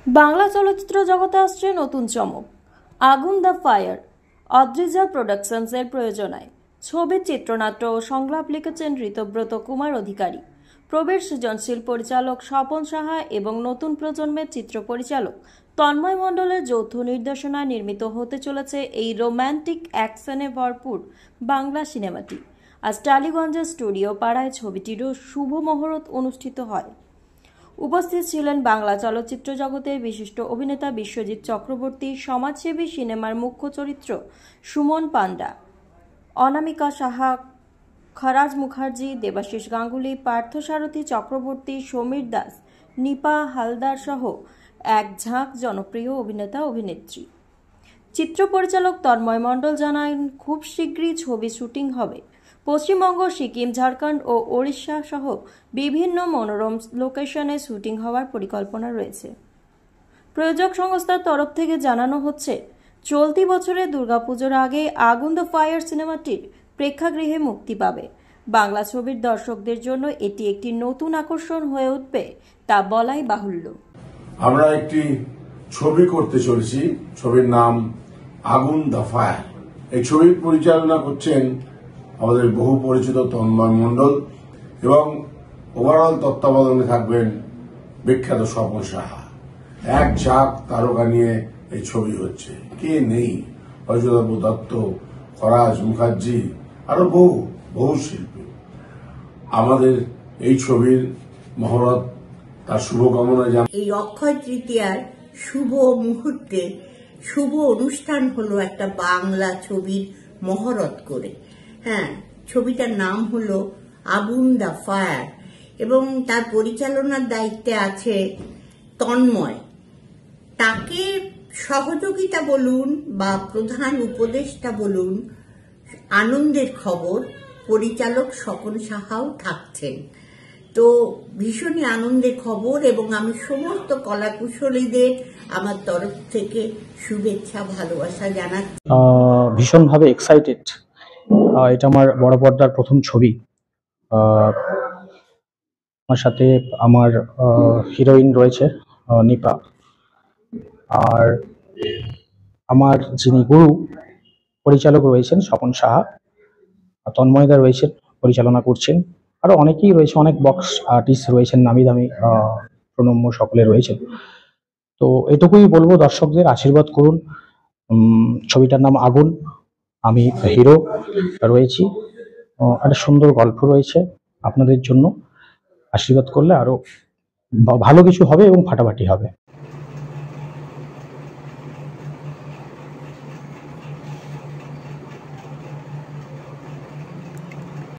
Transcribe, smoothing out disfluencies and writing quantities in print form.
বাংলা চলচ্চিত্র জগতে আসছে নতুন চমক। আগুন দ্য ফায়ার অদ্রিজা প্রোডাকশনসের প্রযোজনায় ছবির চিত্রনাট্য ও সংলাপ লিখেছেন ঋতব্রত কুমার অধিকারী। প্রবীর সৃজনশীল পরিচালক স্বপন সাহা এবং নতুন প্রজন্মের চিত্র পরিচালক তন্ময় মণ্ডলের যৌথ নির্দেশনায় নির্মিত হতে চলেছে এই রোম্যান্টিক অ্যাকশনে ভরপুর বাংলা সিনেমাটি। আজ টালিগঞ্জের স্টুডিও পাড়ায় ছবিটিরও শুভ মুহূর্ত অনুষ্ঠিত হয়। উপস্থিত ছিলেন বাংলা চলচ্চিত্র জগতের বিশিষ্ট অভিনেতা বিশ্বজিৎ চক্রবর্তী, সমাজসেবী সিনেমার মুখ্য চরিত্র সুমন পান্ডা, অনামিকা সাহা, খরাজ মুখার্জি, দেবাশিস গাঙ্গুলি, পার্থসারথী চক্রবর্তী, সমীর দাস, নিপা হালদার সহ এক ঝাঁক জনপ্রিয় অভিনেতা অভিনেত্রী। চিত্র পরিচালক তন্ময় মণ্ডল জানান, খুব শীঘ্রই ছবি শুটিং হবে। পশ্চিমবঙ্গ, সিকিম, ঝাড়খণ্ড ও ওড়িশা সহ বিভিন্ন মনোরম লোকেশনে শুটিং হওয়ার পরিকল্পনা রয়েছে। প্রযোজক সংস্থার তরফ থেকে জানানো হচ্ছে, চলতি বছরে দুর্গাপুজোর আগে আগুন দ্য ফায়ার সিনেমাটির প্রেক্ষাগৃহে মুক্তি পাবে। বাংলা ছবির দর্শকদের জন্য এটি একটি নতুন আকর্ষণ হয়ে উঠবে তা বলাই বাহুল্য। আমরা একটি ছবি করতে চলেছি, ছবির নাম আগুন দ্য ফায়ার। এই ছবির পরিচালনা করছেন আমাদের বহু পরিচিত তন্ময় মণ্ডল এবং ওভারঅল তত্ত্বাবধানে থাকবেন বিখ্যাত স্বপন সাহা। এক ঝাঁক তারকা নিয়ে এই ছবি হচ্ছে। কে নেই? অযোধ্য দত্ত, খরাজ মুখার্জি, আরো বহু শিল্পী। আমাদের এই ছবির মহরত তার শুভকামনা জানাই। এই অক্ষয় তৃতীয়ার শুভ মুহূর্তে শুভ অনুষ্ঠান হলো একটা বাংলা ছবির মহরত করে। হ্যাঁ, ছবিটার নাম হলো আগুন দ্য ফায়ার এবং তার পরিচালনার দায়িত্বে আছে তন্ময়। তাকে সহযোগিতা বলুন বা প্রধান উপদেষ্টা বলুন, আনন্দের খবর পরিচালক স্বপন সাহাও থাকছেন। তো ভীষণই আনন্দের খবর এবং আমি সমস্ত কলাকুশলীদের আমার তরফ থেকে শুভেচ্ছা ভালোবাসা জানাচ্ছি। ভীষণভাবে এক্সাইটেড। এটা আমার বড় পর্দার প্রথম ছবি। আমার সাথে আমার হিরোইন রয়েছে নিপা, আর আমার যিনি গুরু পরিচালক রয়েছেন স্বপন সাহা, তন্ময়দা রয়েছেন পরিচালনা করছেন, আরো অনেকেই রয়েছে, অনেক বক্স আর্টিস্ট রয়েছেন, নামি দামি প্রণম্য সকলে রয়েছেন। তো এটুকুই বলবো, দর্শকদের আশীর্বাদ করুন। ছবিটার নাম আগুন, আমি হিরো রয়েছি, একটা সুন্দর গল্প রয়েছে আপনাদের জন্য। আশীর্বাদ করলে আরো ভালো কিছু হবে এবং ফাটাফাটি হবে।